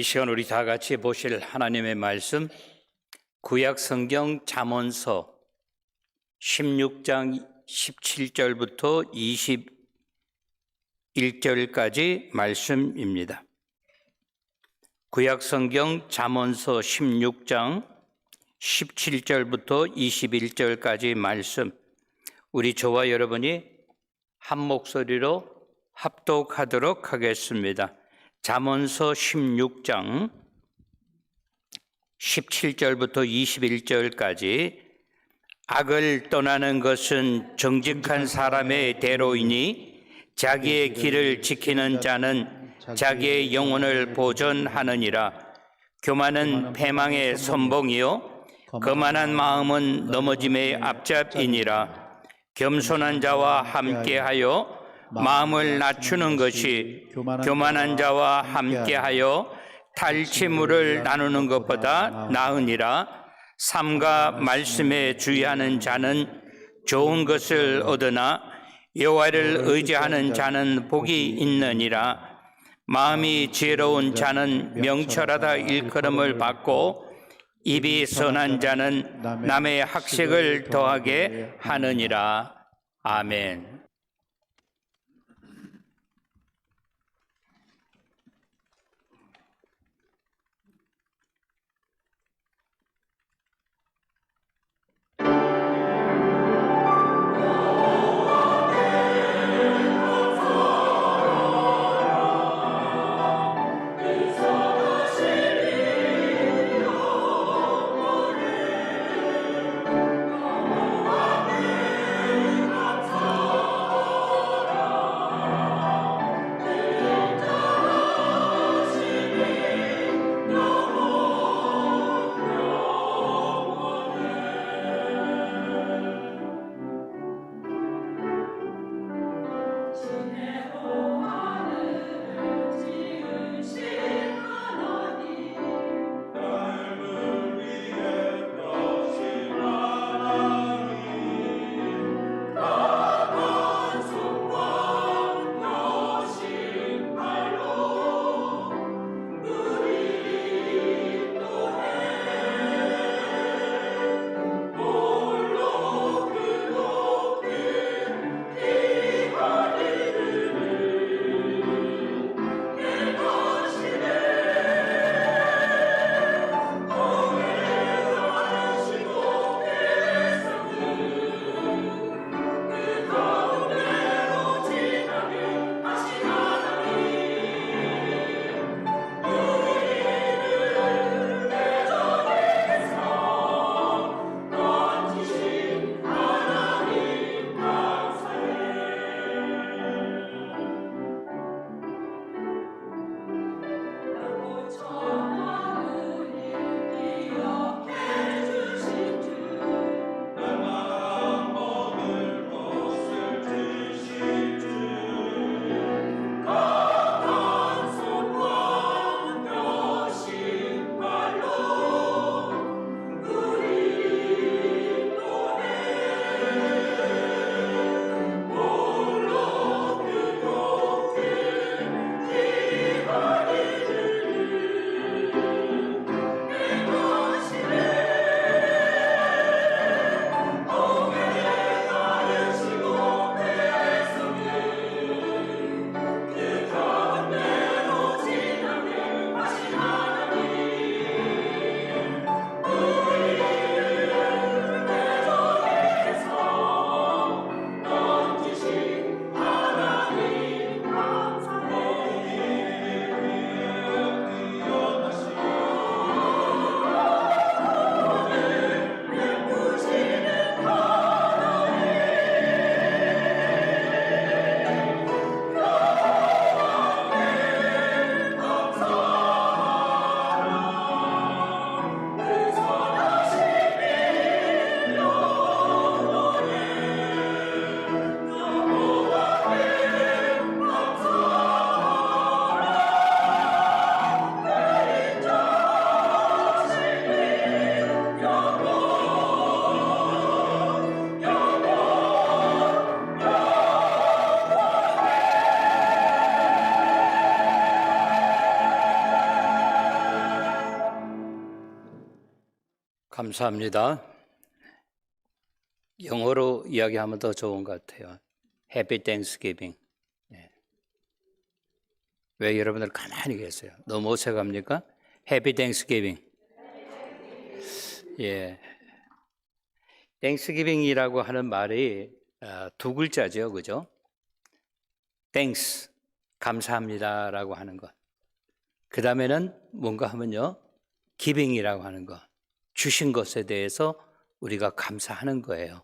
이 시간 우리 다 같이 보실 하나님의 말씀, 구약 성경 잠언서 16장 17절부터 21절까지 말씀입니다. 구약 성경 잠언서 16장 17절부터 21절까지 말씀, 우리 저와 여러분이 한 목소리로 합독하도록 하겠습니다. 잠언서 16장 17절부터 21절까지 악을 떠나는 것은 정직한 사람의 대로이니 자기의 길을 지키는 자는 자기의 영혼을 보존하느니라. 교만은 패망의 선봉이요 거만한 마음은 넘어짐의 앞잡이니라. 겸손한 자와 함께하여 마음을 낮추는 것이 교만한 자와 함께하여 탈취물을 나누는 것보다 나으니라. 삶과 말씀에 주의하는 자는 좋은 것을 얻으나 여호와를 의지하는 자는 복이 있느니라. 마음이 지혜로운 자는 명철하다 일컬음을 받고 입이 선한 자는 남의 학식을 더하게 하느니라. 아멘. 감사합니다. 영어로 이야기하면 더 좋은 것 같아요. Happy Thanksgiving. 왜 여러분들 가만히 계세요? 너무 어색합니까? Happy Thanksgiving. 예. Thanksgiving이라고 하는 말이 두 글자죠, 그죠? Thanks, 감사합니다라고 하는 것. 그 다음에는 뭔가 하면요, giving이라고 하는 것. 주신 것에 대해서 우리가 감사하는 거예요.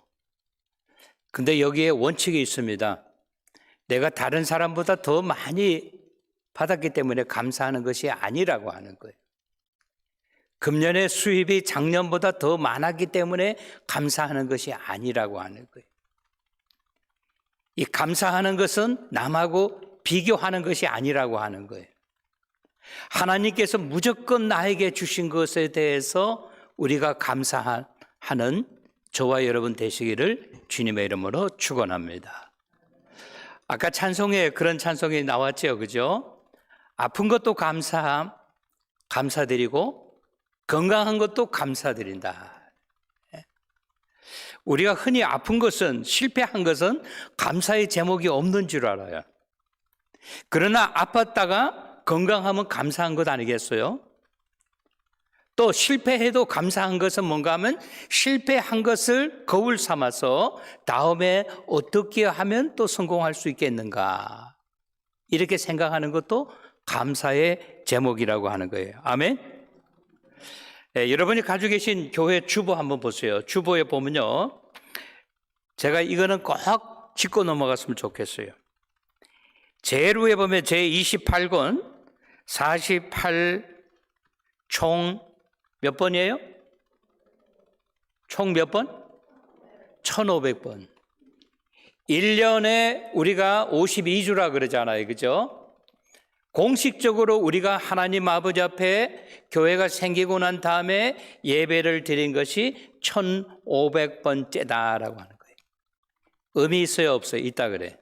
근데 여기에 원칙이 있습니다. 내가 다른 사람보다 더 많이 받았기 때문에 감사하는 것이 아니라고 하는 거예요. 금년의 수입이 작년보다 더 많았기 때문에 감사하는 것이 아니라고 하는 거예요. 이 감사하는 것은 남하고 비교하는 것이 아니라고 하는 거예요. 하나님께서 무조건 나에게 주신 것에 대해서 우리가 감사하는 저와 여러분 되시기를 주님의 이름으로 축원합니다. 아까 찬송에 그런 찬송이 나왔죠, 그죠? 아픈 것도 감사드리고 건강한 것도 감사드린다. 우리가 흔히 아픈 것은, 실패한 것은 감사의 제목이 없는 줄 알아요. 그러나 아팠다가 건강하면 감사한 것 아니겠어요? 또 실패해도 감사한 것은 뭔가 하면 실패한 것을 거울 삼아서 다음에 어떻게 하면 또 성공할 수 있겠는가, 이렇게 생각하는 것도 감사의 제목이라고 하는 거예요. 아멘. 네, 여러분이 가지고 계신 교회 주보 한번 보세요. 주보에 보면요, 제가 이거는 꼭 짚고 넘어갔으면 좋겠어요. 제일 위에 보면 제28권 48 총 몇 번이에요? 총 몇 번? 1500번. 1년에 우리가 52주라 그러잖아요, 그죠? 공식적으로 우리가 하나님 아버지 앞에 교회가 생기고 난 다음에 예배를 드린 것이 1500번째다라고 하는 거예요. 의미 있어요, 없어요? 있다 그래.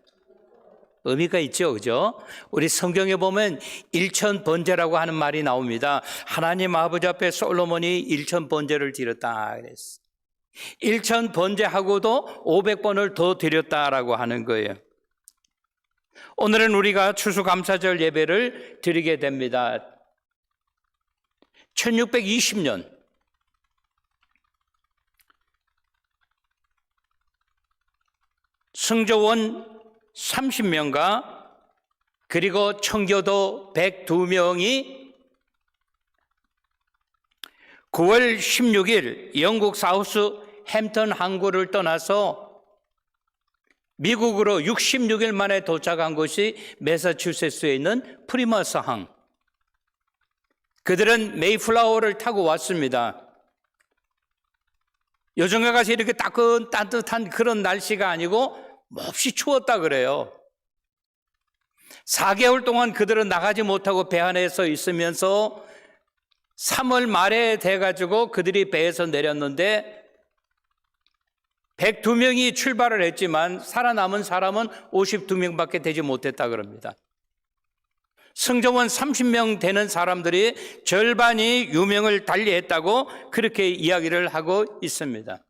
의미가 있죠, 그죠? 우리 성경에 보면 1000번제라고 하는 말이 나옵니다. 하나님 아버지 앞에 솔로몬이 1000번제를 드렸다 그랬어. 1000번제하고도 500번을 더 드렸다라고 하는 거예요. 오늘은 우리가 추수감사절 예배를 드리게 됩니다. 1620년 성조원 30명과 그리고 청교도 102명이 9월 16일 영국 사우스 햄턴 항구를 떠나서 미국으로 66일 만에 도착한 곳이 매사추세츠에 있는 프리머스 항. 그들은 메이플라워를 타고 왔습니다. 요즘과 같이 이렇게 따뜻한 그런 날씨가 아니고 몹시 추웠다 그래요. 4개월 동안 그들은 나가지 못하고 배 안에서 있으면서 3월 말에 돼가지고 그들이 배에서 내렸는데 102명이 출발을 했지만 살아남은 사람은 52명밖에 되지 못했다 그럽니다. 승조원 30명 되는 사람들이 절반이 유명을 달리했다고 그렇게 이야기를 하고 있습니다.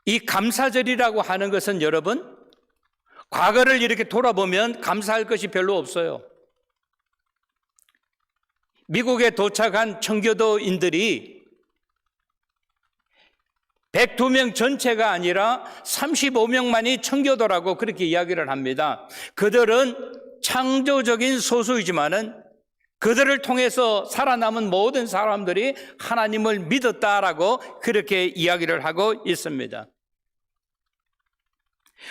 이 감사절이라고 하는 것은 여러분, 과거를 이렇게 돌아보면 감사할 것이 별로 없어요. 미국에 도착한 청교도인들이 102명 전체가 아니라 35명만이 청교도라고 그렇게 이야기를 합니다. 그들은 창조적인 소수이지만은 그들을 통해서 살아남은 모든 사람들이 하나님을 믿었다라고 그렇게 이야기를 하고 있습니다.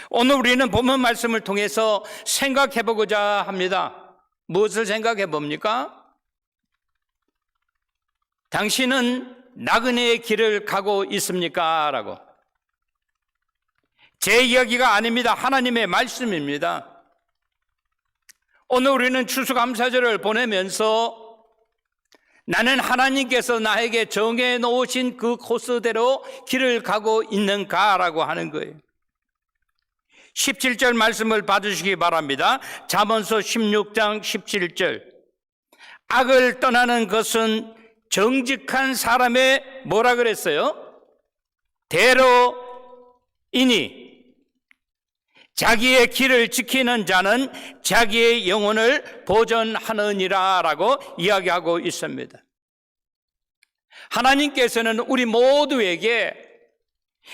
오늘 우리는 본문 말씀을 통해서 생각해 보고자 합니다. 무엇을 생각해 봅니까? 당신은 나그네의 길을 가고 있습니까? 라고. 제 이야기가 아닙니다. 하나님의 말씀입니다. 오늘 우리는 추수감사절을 보내면서 나는 하나님께서 나에게 정해 놓으신 그 코스대로 길을 가고 있는가라고 하는 거예요. 17절 말씀을 봐주시기 바랍니다. 잠언서 16장 17절. 악을 떠나는 것은 정직한 사람의 뭐라 그랬어요? 대로이니 자기의 길을 지키는 자는 자기의 영혼을 보전하느니라 라고 이야기하고 있습니다. 하나님께서는 우리 모두에게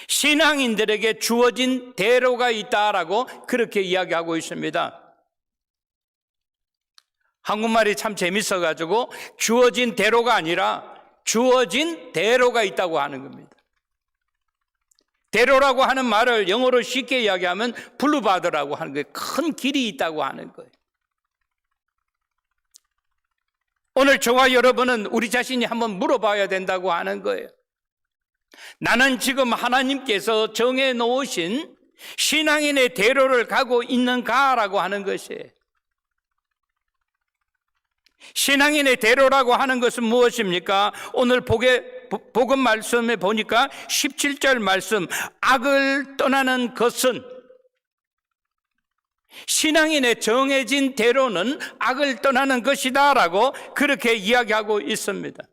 신앙인들에게 주어진 대로가 있다라고 그렇게 이야기하고 있습니다. 한국말이 참 재밌어가지고 주어진 대로가 아니라 주어진 대로가 있다고 하는 겁니다. 대로라고 하는 말을 영어로 쉽게 이야기하면 블루바드라고 하는 거예요. 큰 길이 있다고 하는 거예요. 오늘 저와 여러분은 우리 자신이 한번 물어봐야 된다고 하는 거예요. 나는 지금 하나님께서 정해 놓으신 신앙인의 대로를 가고 있는가라고 하는 것이에요. 신앙인의 대로라고 하는 것은 무엇입니까? 오늘 복음 말씀에 보니까 17절 말씀, 악을 떠나는 것은, 신앙인의 정해진 대로는 악을 떠나는 것이다 라고 그렇게 이야기하고 있습니다.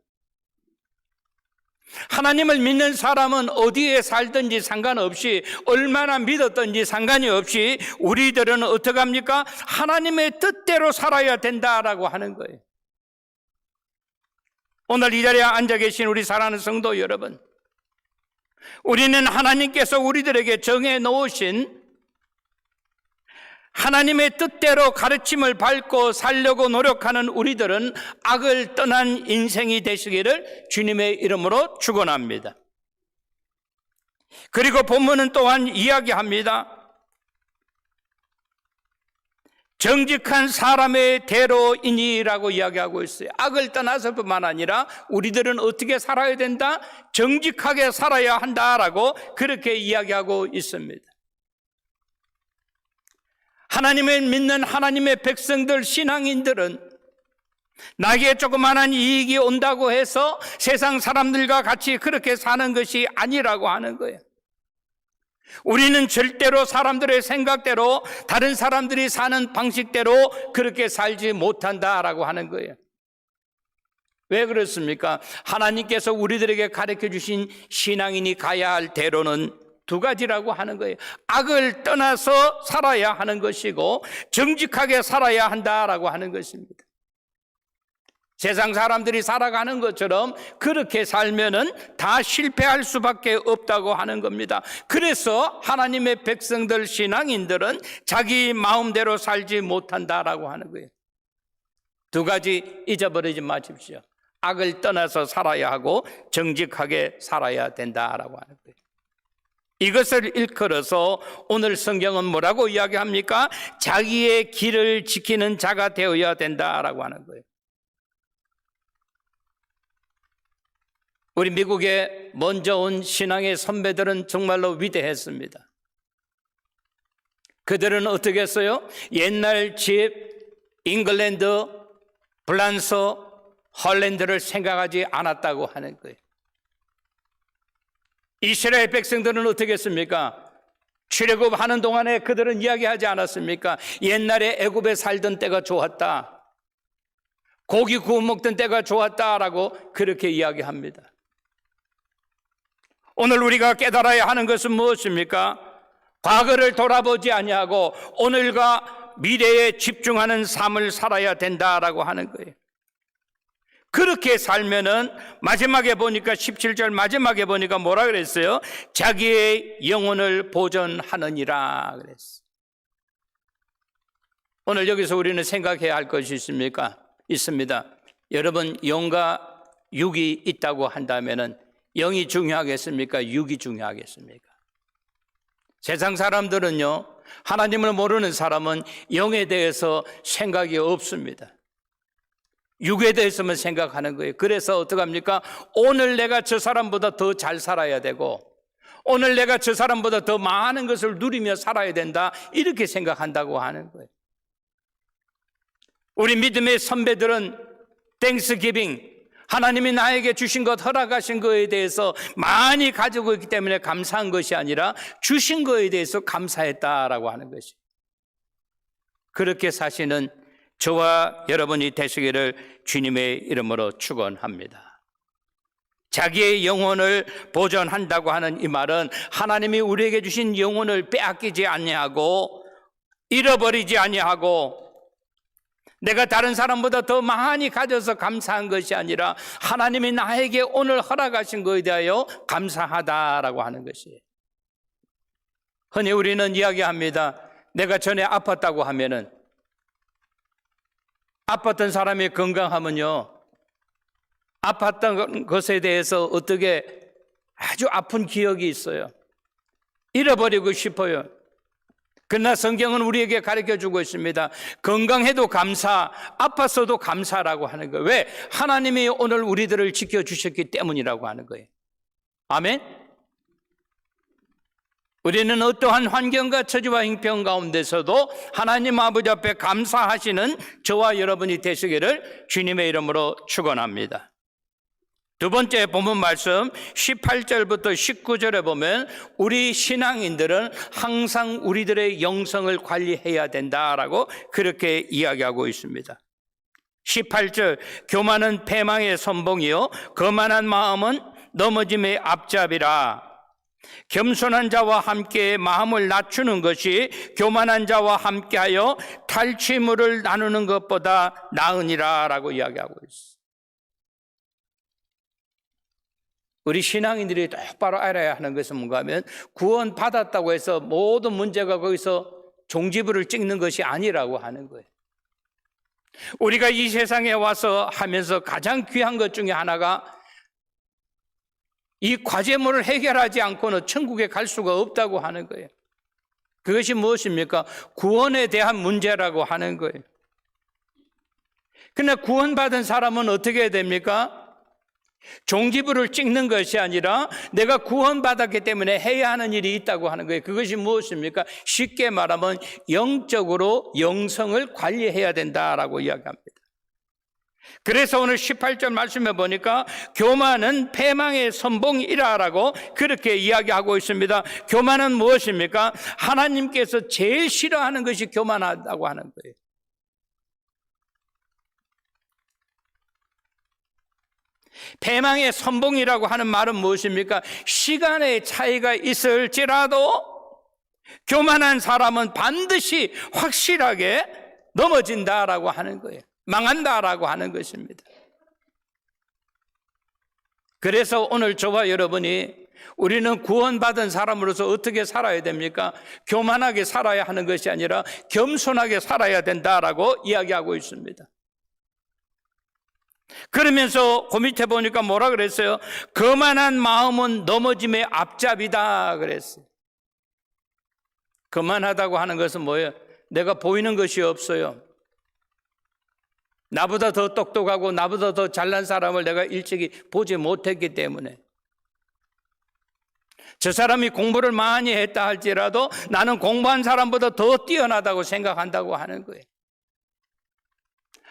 하나님을 믿는 사람은 어디에 살든지 상관없이, 얼마나 믿었든지 상관이 없이 우리들은 어떻게 합니까? 하나님의 뜻대로 살아야 된다라고 하는 거예요. 오늘 이 자리에 앉아 계신 우리 사랑하는 성도 여러분, 우리는 하나님께서 우리들에게 정해 놓으신 하나님의 뜻대로 가르침을 밟고 살려고 노력하는 우리들은 악을 떠난 인생이 되시기를 주님의 이름으로 축원합니다. 그리고 본문은 또한 이야기합니다. 정직한 사람의 대로이니라고 이야기하고 있어요. 악을 떠나서뿐만 아니라 우리들은 어떻게 살아야 된다? 정직하게 살아야 한다라고 그렇게 이야기하고 있습니다. 하나님을 믿는 하나님의 백성들, 신앙인들은 나에게 조그마한 이익이 온다고 해서 세상 사람들과 같이 그렇게 사는 것이 아니라고 하는 거예요. 우리는 절대로 사람들의 생각대로, 다른 사람들이 사는 방식대로 그렇게 살지 못한다라고 하는 거예요. 왜 그렇습니까? 하나님께서 우리들에게 가르쳐 주신 신앙인이 가야 할 대로는 두 가지라고 하는 거예요. 악을 떠나서 살아야 하는 것이고 정직하게 살아야 한다라고 하는 것입니다. 세상 사람들이 살아가는 것처럼 그렇게 살면은 다 실패할 수밖에 없다고 하는 겁니다. 그래서 하나님의 백성들, 신앙인들은 자기 마음대로 살지 못한다라고 하는 거예요. 두 가지 잊어버리지 마십시오. 악을 떠나서 살아야 하고 정직하게 살아야 된다라고 하는 거예요. 이것을 일컬어서 오늘 성경은 뭐라고 이야기합니까? 자기의 길을 지키는 자가 되어야 된다라고 하는 거예요. 우리 미국에 먼저 온 신앙의 선배들은 정말로 위대했습니다. 그들은 어떻게 했어요? 옛날 집, 잉글랜드, 프랑스, 헐랜드를 생각하지 않았다고 하는 거예요. 이스라엘 백성들은 어떻게 했습니까? 출애굽하는 동안에 그들은 이야기하지 않았습니까? 옛날에 애굽에 살던 때가 좋았다, 고기 구워 먹던 때가 좋았다라고 그렇게 이야기합니다. 오늘 우리가 깨달아야 하는 것은 무엇입니까? 과거를 돌아보지 아니하고 오늘과 미래에 집중하는 삶을 살아야 된다라고 하는 거예요. 그렇게 살면은 마지막에 보니까 17절 마지막에 보니까 뭐라 그랬어요? 자기의 영혼을 보존하느니라 그랬어요. 오늘 여기서 우리는 생각해야 할 것이 있습니다. 여러분, 영과 육이 있다고 한다면은 영이 중요하겠습니까? 육이 중요하겠습니까? 세상 사람들은요, 하나님을 모르는 사람은 영에 대해서 생각이 없습니다. 육에 대해서만 생각하는 거예요. 그래서 어떡합니까? 오늘 내가 저 사람보다 더 잘 살아야 되고 오늘 내가 저 사람보다 더 많은 것을 누리며 살아야 된다, 이렇게 생각한다고 하는 거예요. 우리 믿음의 선배들은 땡스기빙, 하나님이 나에게 주신 것, 허락하신 것에 대해서 많이 가지고 있기 때문에 감사한 것이 아니라 주신 것에 대해서 감사했다라고 하는 것이, 그렇게 사시는 저와 여러분이 되시기를 주님의 이름으로 축원합니다. 자기의 영혼을 보존한다고 하는 이 말은 하나님이 우리에게 주신 영혼을 빼앗기지 아니하고 잃어버리지 아니하고 내가 다른 사람보다 더 많이 가져서 감사한 것이 아니라 하나님이 나에게 오늘 허락하신 것에 대하여 감사하다라고 하는 것이에요. 흔히 우리는 이야기합니다. 내가 전에 아팠다고 하면은, 아팠던 사람이 건강하면요, 아팠던 것에 대해서 어떻게 아주 아픈 기억이 있어요. 잃어버리고 싶어요. 그러나 성경은 우리에게 가르쳐주고 있습니다. 건강해도 감사, 아팠어도 감사라고 하는 거예요. 왜? 하나님이 오늘 우리들을 지켜주셨기 때문이라고 하는 거예요. 아멘? 우리는 어떠한 환경과 처지와 형편 가운데서도 하나님 아버지 앞에 감사하시는 저와 여러분이 되시기를 주님의 이름으로 축원합니다. 두 번째 본문 말씀 18절부터 19절에 보면 우리 신앙인들은 항상 우리들의 영성을 관리해야 된다라고 그렇게 이야기하고 있습니다. 18절, 교만은 패망의 선봉이요 거만한 마음은 넘어짐의 앞잡이라. 겸손한 자와 함께 마음을 낮추는 것이 교만한 자와 함께하여 탈취물을 나누는 것보다 나으니라 라고 이야기하고 있습니다. 우리 신앙인들이 똑바로 알아야 하는 것은 뭔가 하면 구원 받았다고 해서 모든 문제가 거기서 종지부를 찍는 것이 아니라고 하는 거예요. 우리가 이 세상에 와서 하면서 가장 귀한 것 중에 하나가 이 과제물을 해결하지 않고는 천국에 갈 수가 없다고 하는 거예요. 그것이 무엇입니까? 구원에 대한 문제라고 하는 거예요. 그러나 구원받은 사람은 어떻게 해야 됩니까? 종지부를 찍는 것이 아니라 내가 구원받았기 때문에 해야 하는 일이 있다고 하는 거예요. 그것이 무엇입니까? 쉽게 말하면 영적으로 영성을 관리해야 된다라고 이야기합니다. 그래서 오늘 18절 말씀에 보니까 교만은 패망의 선봉이라라고 그렇게 이야기하고 있습니다. 교만은 무엇입니까? 하나님께서 제일 싫어하는 것이 교만하다고 하는 거예요. 패망의 선봉이라고 하는 말은 무엇입니까? 시간의 차이가 있을지라도 교만한 사람은 반드시 확실하게 넘어진다라고 하는 거예요. 망한다라고 하는 것입니다. 그래서 오늘 저와 여러분이 우리는 구원받은 사람으로서 어떻게 살아야 됩니까? 교만하게 살아야 하는 것이 아니라 겸손하게 살아야 된다라고 이야기하고 있습니다. 그러면서 그 밑에 보니까 뭐라 그랬어요? 거만한 마음은 넘어짐의 앞잡이다 그랬어요. 거만하다고 하는 것은 뭐예요? 내가 보이는 것이 없어요. 나보다 더 똑똑하고 나보다 더 잘난 사람을 내가 일찍이 보지 못했기 때문에, 저 사람이 공부를 많이 했다 할지라도 나는 공부한 사람보다 더 뛰어나다고 생각한다고 하는 거예요.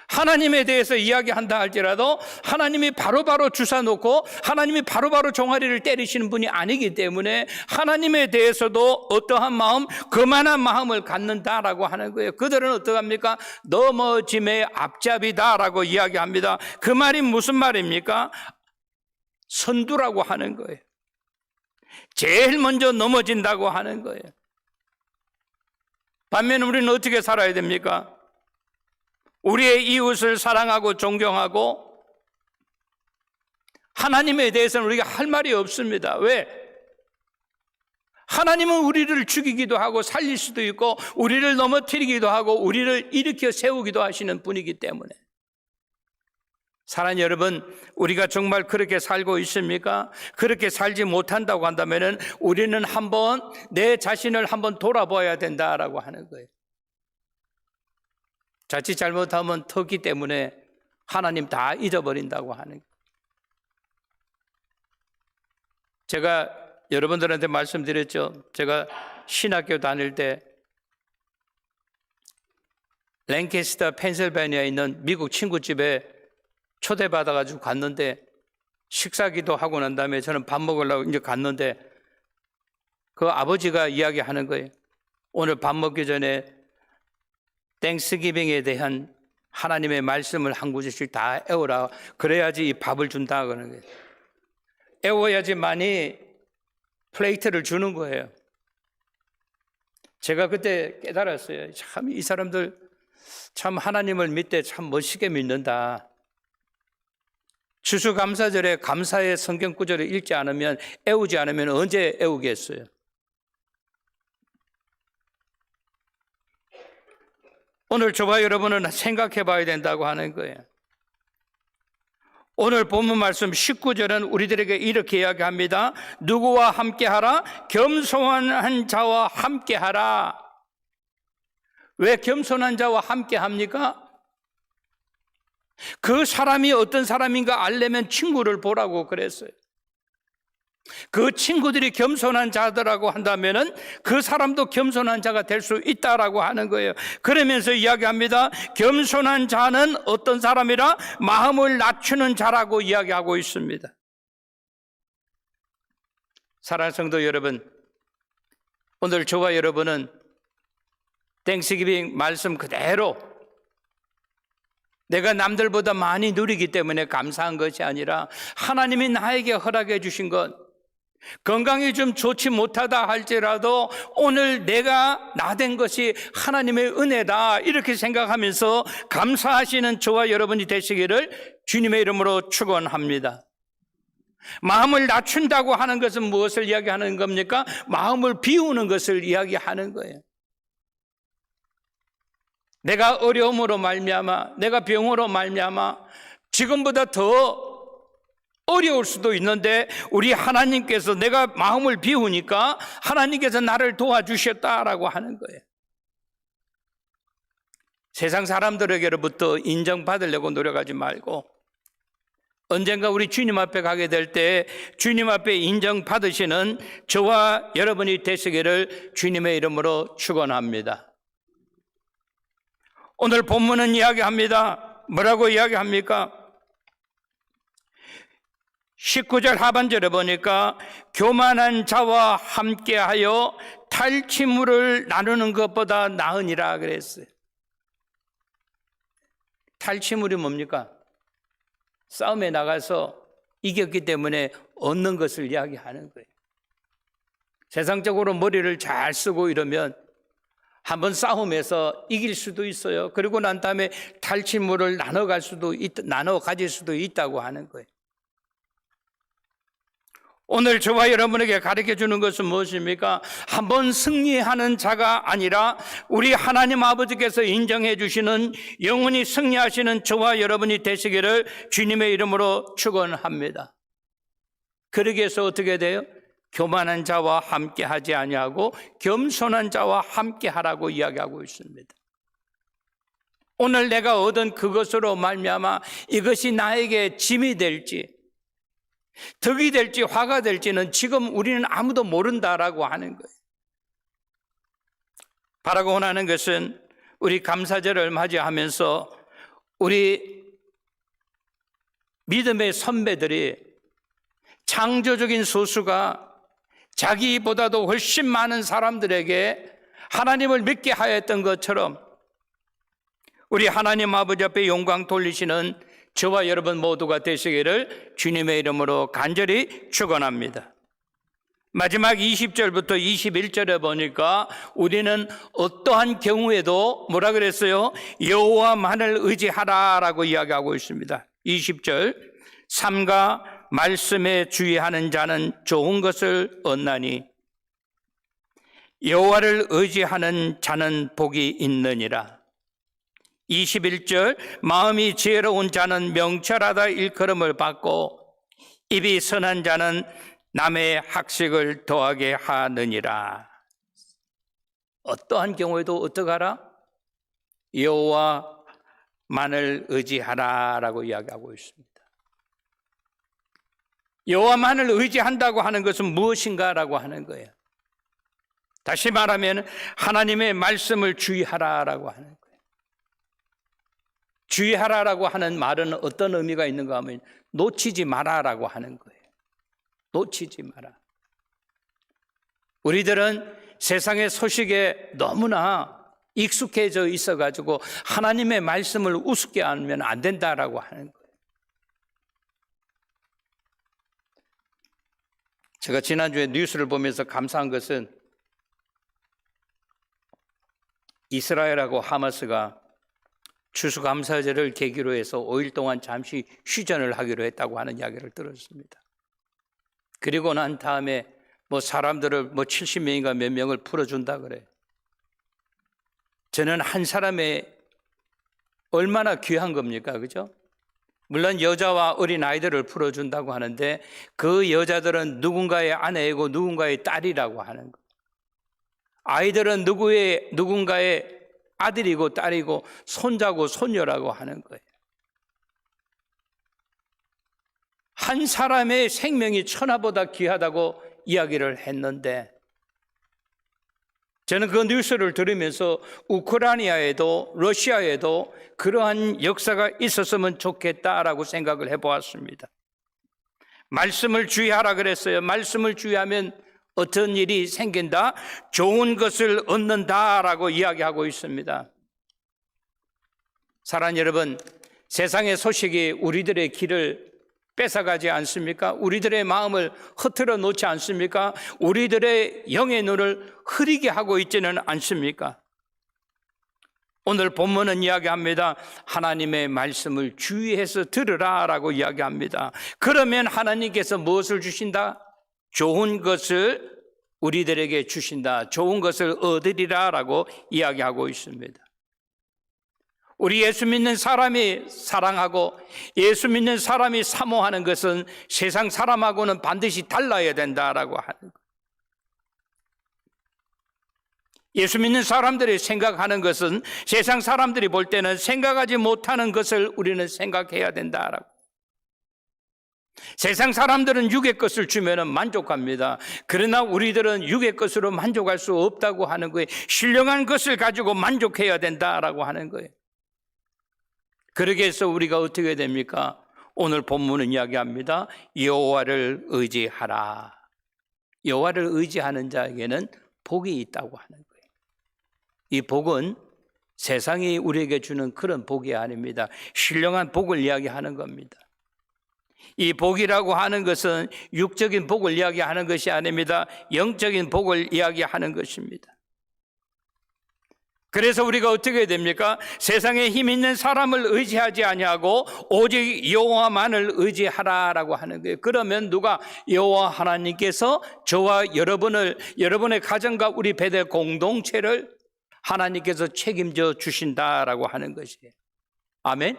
하나님에 대해서 이야기한다 할지라도 하나님이 바로바로 주사 놓고 하나님이 바로바로 종아리를 때리시는 분이 아니기 때문에 하나님에 대해서도 어떠한 마음, 거만한 마음을 갖는다라고 하는 거예요. 그들은 어떡합니까? 넘어짐의 앞잡이다라고 이야기합니다. 그 말이 무슨 말입니까? 선두라고 하는 거예요. 제일 먼저 넘어진다고 하는 거예요. 반면에 우리는 어떻게 살아야 됩니까? 우리의 이웃을 사랑하고 존경하고 하나님에 대해서는 우리가 할 말이 없습니다. 왜? 하나님은 우리를 죽이기도 하고 살릴 수도 있고 우리를 넘어뜨리기도 하고 우리를 일으켜 세우기도 하시는 분이기 때문에. 사랑하는 여러분, 우리가 정말 그렇게 살고 있습니까? 그렇게 살지 못한다고 한다면 우리는 한번 내 자신을 한번 돌아봐야 된다라고 하는 거예요. 자칫 잘못하면 터기 때문에 하나님 다 잊어버린다고 하는 거예요. 제가 여러분들한테 말씀드렸죠. 제가 신학교 다닐 때 랭캐스터 펜실베니아에 있는 미국 친구 집에 초대받아가지고 갔는데 식사기도 하고 난 다음에 저는 밥 먹으려고 이제 갔는데 그 아버지가 이야기하는 거예요. 오늘 밥 먹기 전에 땡스기빙에 대한 하나님의 말씀을 한 구절씩 다 애워라. 그래야지 이 밥을 준다 그러는 거예요. 애워야지만이 플레이트를 주는 거예요. 제가 그때 깨달았어요. 참 이 사람들 참 하나님을 믿되 참 멋있게 믿는다. 추수감사절에 감사의 성경 구절을 읽지 않으면, 애우지 않으면 언제 애우겠어요? 오늘 저와 여러분은 생각해 봐야 된다고 하는 거예요. 오늘 본문 말씀 19절은 우리들에게 이렇게 이야기합니다. 누구와 함께하라? 겸손한 자와 함께하라. 왜 겸손한 자와 함께합니까? 그 사람이 어떤 사람인가 알려면 친구를 보라고 그랬어요. 그 친구들이 겸손한 자들라고 한다면은 그 사람도 겸손한 자가 될 수 있다라고 하는 거예요. 그러면서 이야기합니다. 겸손한 자는 어떤 사람이라? 마음을 낮추는 자라고 이야기하고 있습니다. 사랑하는 성도 여러분, 오늘 저와 여러분은 땡스기빙 말씀 그대로 내가 남들보다 많이 누리기 때문에 감사한 것이 아니라 하나님이 나에게 허락해 주신 것, 건강이 좀 좋지 못하다 할지라도 오늘 내가 나된 것이 하나님의 은혜다 이렇게 생각하면서 감사하시는 저와 여러분이 되시기를 주님의 이름으로 축원합니다. 마음을 낮춘다고 하는 것은 무엇을 이야기하는 겁니까? 마음을 비우는 것을 이야기하는 거예요. 내가 어려움으로 말미암아, 내가 병으로 말미암아 지금보다 더 어려울 수도 있는데 우리 하나님께서 내가 마음을 비우니까 하나님께서 나를 도와주셨다라고 하는 거예요. 세상 사람들에게로부터 인정받으려고 노력하지 말고 언젠가 우리 주님 앞에 가게 될 때 주님 앞에 인정받으시는 저와 여러분이 되시기를 주님의 이름으로 축원합니다. 오늘 본문은 이야기합니다. 뭐라고 이야기합니까? 19절 하반절에 보니까 교만한 자와 함께하여 탈취물을 나누는 것보다 나으니라 그랬어요. 탈취물이 뭡니까? 싸움에 나가서 이겼기 때문에 얻는 것을 이야기하는 거예요. 세상적으로 머리를 잘 쓰고 이러면 한번 싸움에서 이길 수도 있어요. 그리고 난 다음에 탈취물을 나눠 가질 수도 있다고 하는 거예요. 오늘 저와 여러분에게 가르쳐 주는 것은 무엇입니까? 한번 승리하는 자가 아니라 우리 하나님 아버지께서 인정해 주시는 영원히 승리하시는 저와 여러분이 되시기를 주님의 이름으로 축원합니다. 그러기 위해서 어떻게 돼요? 교만한 자와 함께 하지 아니하고 겸손한 자와 함께 하라고 이야기하고 있습니다. 오늘 내가 얻은 그것으로 말미암아 이것이 나에게 짐이 될지 덕이 될지 화가 될지는 지금 우리는 아무도 모른다라고 하는 거예요. 바라고 원하는 것은 우리 감사절을 맞이하면서 우리 믿음의 선배들이 창조적인 소수가 자기보다도 훨씬 많은 사람들에게 하나님을 믿게 하였던 것처럼 우리 하나님 아버지 앞에 영광 돌리시는 저와 여러분 모두가 되시기를 주님의 이름으로 간절히 축원합니다. 마지막 20절부터 21절에 보니까 우리는 어떠한 경우에도 뭐라 그랬어요? 여호와만을 의지하라라고 이야기하고 있습니다. 20절 삼가 말씀에 주의하는 자는 좋은 것을 얻나니 여호와를 의지하는 자는 복이 있느니라. 21절 마음이 지혜로운 자는 명철하다 일컬음을 받고 입이 선한 자는 남의 학식을 더하게 하느니라. 어떠한 경우에도 어떡하라? 여호와만을 의지하라라고 이야기하고 있습니다. 여호와만을 의지한다고 하는 것은 무엇인가라고 하는 거예요. 다시 말하면 하나님의 말씀을 주의하라라고 하는 거예요. 주의하라라고 하는 말은 어떤 의미가 있는가 하면 놓치지 마라라고 하는 거예요. 놓치지 마라. 우리들은 세상의 소식에 너무나 익숙해져 있어가지고 하나님의 말씀을 우습게 하면 안 된다라고 하는 거예요. 제가 지난주에 뉴스를 보면서 감사한 것은 이스라엘하고 하마스가 추수감사절을 계기로 해서 5일 동안 잠시 휴전을 하기로 했다고 하는 이야기를 들었습니다. 그리고 난 다음에 사람들을 70명인가 몇 명을 풀어준다 그래. 저는 한 사람의 얼마나 귀한 겁니까? 그죠? 물론 여자와 어린 아이들을 풀어준다고 하는데 그 여자들은 누군가의 아내이고 누군가의 딸이라고 하는 거. 아이들은 누군가의 아들이고 딸이고 손자고 손녀라고 하는 거예요. 한 사람의 생명이 천하보다 귀하다고 이야기를 했는데 저는 그 뉴스를 들으면서 우크라이나에도 러시아에도 그러한 역사가 있었으면 좋겠다라고 생각을 해보았습니다. 말씀을 주의하라 그랬어요. 말씀을 주의하면 어떤 일이 생긴다? 좋은 것을 얻는다라고 이야기하고 있습니다. 사랑하는 여러분, 세상의 소식이 우리들의 길을 뺏어가지 않습니까? 우리들의 마음을 흐트러 놓지 않습니까? 우리들의 영의 눈을 흐리게 하고 있지는 않습니까? 오늘 본문은 이야기합니다. 하나님의 말씀을 주의해서 들으라라고 이야기합니다. 그러면 하나님께서 무엇을 주신다? 좋은 것을 우리들에게 주신다. 좋은 것을 얻으리라라고 이야기하고 있습니다. 우리 예수 믿는 사람이 사랑하고 예수 믿는 사람이 사모하는 것은 세상 사람하고는 반드시 달라야 된다라고 하는 것. 예수 믿는 사람들이 생각하는 것은 세상 사람들이 볼 때는 생각하지 못하는 것을 우리는 생각해야 된다라고. 세상 사람들은 육의 것을 주면 만족합니다. 그러나 우리들은 육의 것으로 만족할 수 없다고 하는 거예요. 신령한 것을 가지고 만족해야 된다라고 하는 거예요. 그러기 위해서 우리가 어떻게 됩니까? 오늘 본문은 이야기합니다. 여호와를 의지하라. 여호와를 의지하는 자에게는 복이 있다고 하는 거예요. 이 복은 세상이 우리에게 주는 그런 복이 아닙니다. 신령한 복을 이야기하는 겁니다. 이 복이라고 하는 것은 육적인 복을 이야기하는 것이 아닙니다. 영적인 복을 이야기하는 것입니다. 그래서 우리가 어떻게 됩니까? 세상에 힘 있는 사람을 의지하지 아니하고 오직 여호와만을 의지하라라고 하는 거예요. 그러면 누가? 여호와 하나님께서 저와 여러분의 가정과 우리 배대 공동체를 하나님께서 책임져 주신다라고 하는 것이에요. 아멘.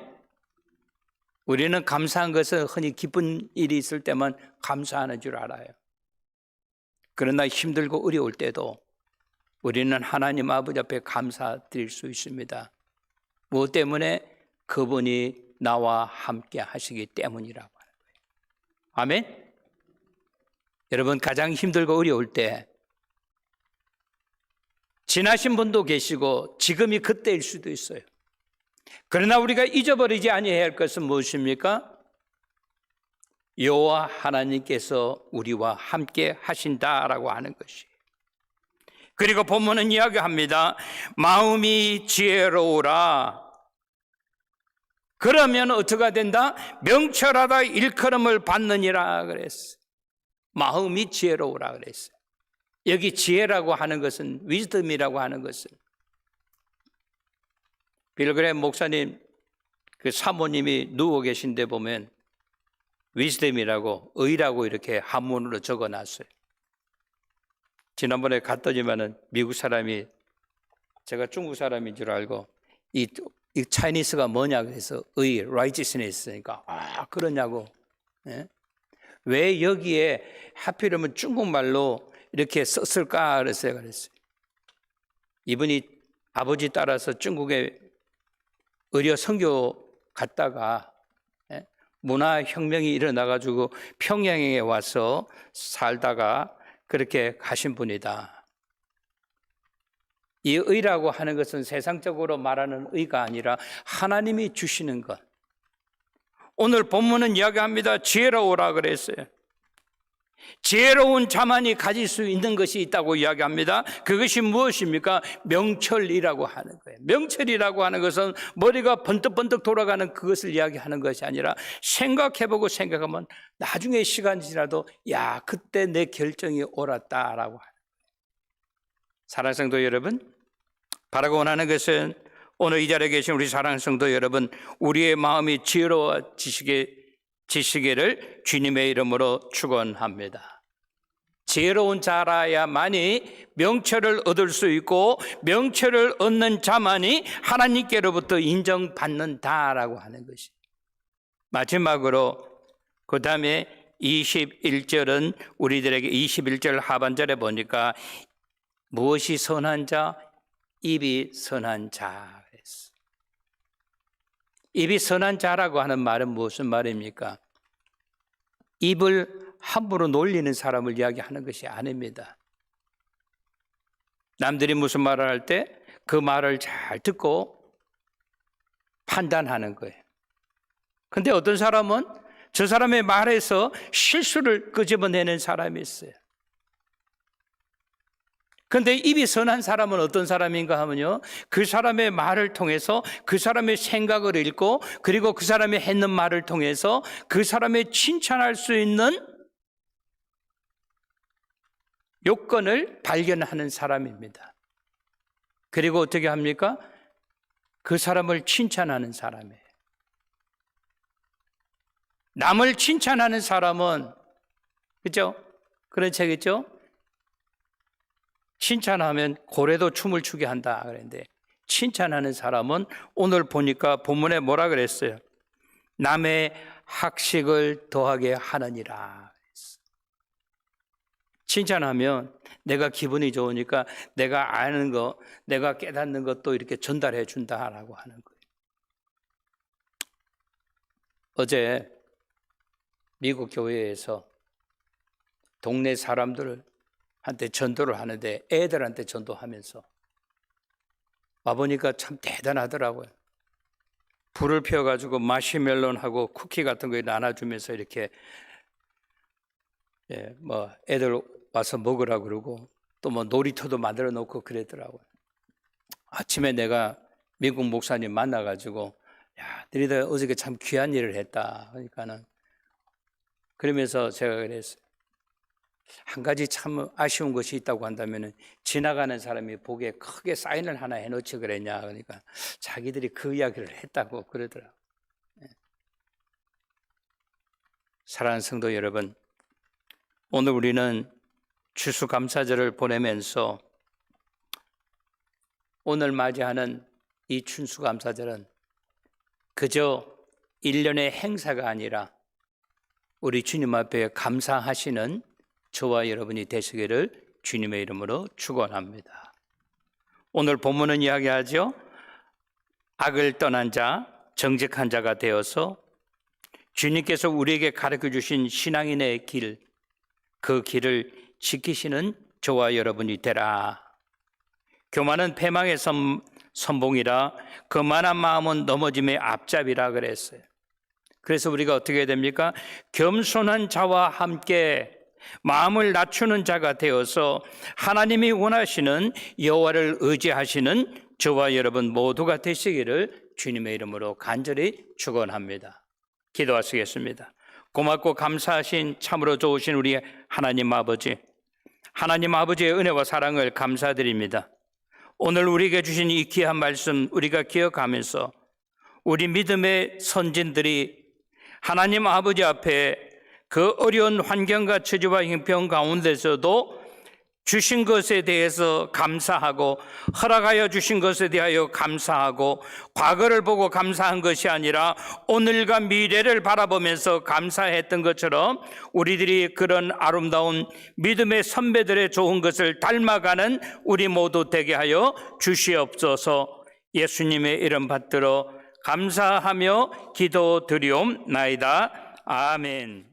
우리는 감사한 것은 흔히 기쁜 일이 있을 때만 감사하는 줄 알아요. 그러나 힘들고 어려울 때도 우리는 하나님 아버지 앞에 감사드릴 수 있습니다. 무엇 때문에? 그분이 나와 함께 하시기 때문이라고 하는 거예요. 아멘? 여러분, 가장 힘들고 어려울 때 지나신 분도 계시고 지금이 그때일 수도 있어요. 그러나 우리가 잊어버리지 아니해야 할 것은 무엇입니까? 여호와 하나님께서 우리와 함께 하신다라고 하는 것이. 그리고 본문은 이야기합니다. 마음이 지혜로우라. 그러면 어떻게 된다? 명철하다 일컬음을 받느니라 그랬어요. 마음이 지혜로우라 그랬어요. 여기 지혜라고 하는 것은 위즈덤이라고 하는 것은 빌그램 목사님 그 사모님이 누워 계신데 보면 위즈덤이라고 의라고 이렇게 한문으로 적어놨어요. 지난번에 갔더니만은 미국 사람이 제가 중국 사람인 줄 알고 이 차이니스가 뭐냐 그래서 의, righteousness니까 그러냐고. 예? 왜 여기에 하필이면 중국말로 이렇게 썼을까 그랬어요. 이분이 아버지 따라서 중국에 의료 선교 갔다가 문화혁명이 일어나가지고 평양에 와서 살다가 그렇게 가신 분이다. 이 의라고 하는 것은 세상적으로 말하는 의가 아니라 하나님이 주시는 것. 오늘 본문은 이야기합니다. 지혜로우라 그랬어요. 지혜로운 자만이 가질 수 있는 것이 있다고 이야기합니다. 그것이 무엇입니까? 명철이라고 하는 거예요. 명철이라고 하는 것은 머리가 번뜩번뜩 돌아가는 그것을 이야기하는 것이 아니라 생각해보고 생각하면 나중에 시간이 지나도 야, 그때 내 결정이 옳았다라고 하는 거예요. 사랑하는 성도 여러분, 바라고 원하는 것은 오늘 이 자리에 계신 우리 사랑하는 성도 여러분, 우리의 마음이 지혜로워지시기를 주님의 이름으로 축원합니다. 지혜로운 자라야만이 명철을 얻을 수 있고 명철을 얻는 자만이 하나님께로부터 인정받는다라고 하는 것이. 마지막으로 그 다음에 21절은 우리들에게 21절 하반절에 보니까 무엇이 선한 자? 입이 선한 자. 입이 선한 자라고 하는 말은 무슨 말입니까? 입을 함부로 놀리는 사람을 이야기하는 것이 아닙니다. 남들이 무슨 말을 할 때 그 말을 잘 듣고 판단하는 거예요. 그런데 어떤 사람은 저 사람의 말에서 실수를 끄집어내는 사람이 있어요. 그런데 입이 선한 사람은 어떤 사람인가 하면요, 그 사람의 말을 통해서 그 사람의 생각을 읽고 그리고 그 사람이 했는 말을 통해서 그 사람의 칭찬할 수 있는 요건을 발견하는 사람입니다. 그리고 어떻게 합니까? 그 사람을 칭찬하는 사람이에요. 남을 칭찬하는 사람은, 그죠? 그런 책 있죠? 칭찬하면 고래도 춤을 추게 한다 그랬는데, 칭찬하는 사람은 오늘 보니까 본문에 뭐라 그랬어요? 남의 학식을 더하게 하느니라. 칭찬하면 내가 기분이 좋으니까 내가 아는 거, 내가 깨닫는 것도 이렇게 전달해 준다라고 하는 거예요. 어제 미국 교회에서 동네 사람들을 한테 전도를 하는데 애들한테 전도하면서 와보니까 참 대단하더라고요. 불을 피워가지고 마시멜론하고 쿠키 같은 거 나눠주면서 이렇게 애들 와서 먹으라고 그러고 또 놀이터도 만들어 놓고 그랬더라고요. 아침에 내가 미국 목사님 만나가지고 야, 너희들 어저께 참 귀한 일을 했다. 그러면서 제가 그랬어요. 한 가지 참 아쉬운 것이 있다고 한다면 지나가는 사람이 보기에 크게 사인을 하나 해놓지 그랬냐. 그러니까 자기들이 그 이야기를 했다고 그러더라고요. 사랑하는 성도 여러분, 오늘 우리는 추수감사절을 보내면서 오늘 맞이하는 이 추수감사절은 그저 1년의 행사가 아니라 우리 주님 앞에 감사하시는 저와 여러분이 되시기를 주님의 이름으로 축원합니다. 오늘 본문은 이야기하죠. 악을 떠난 자, 정직한 자가 되어서 주님께서 우리에게 가르쳐 주신 신앙인의 길, 그 길을 지키시는 저와 여러분이 되라. 교만은 패망의 선봉이라 거만한 마음은 넘어짐의 앞잡이라 그랬어요. 그래서 우리가 어떻게 해야 됩니까? 겸손한 자와 함께 마음을 낮추는 자가 되어서 하나님이 원하시는 여호와를 의지하시는 저와 여러분 모두가 되시기를 주님의 이름으로 간절히 축원합니다. 기도하시겠습니다. 고맙고 감사하신 참으로 좋으신 우리 하나님 아버지, 하나님 아버지의 은혜와 사랑을 감사드립니다. 오늘 우리에게 주신 이 귀한 말씀 우리가 기억하면서 우리 믿음의 선진들이 하나님 아버지 앞에 그 어려운 환경과 처지와 형편 가운데서도 주신 것에 대해서 감사하고 허락하여 주신 것에 대하여 감사하고 과거를 보고 감사한 것이 아니라 오늘과 미래를 바라보면서 감사했던 것처럼 우리들이 그런 아름다운 믿음의 선배들의 좋은 것을 닮아가는 우리 모두 되게 하여 주시옵소서. 예수님의 이름 받들어 감사하며 기도드리옵나이다. 아멘.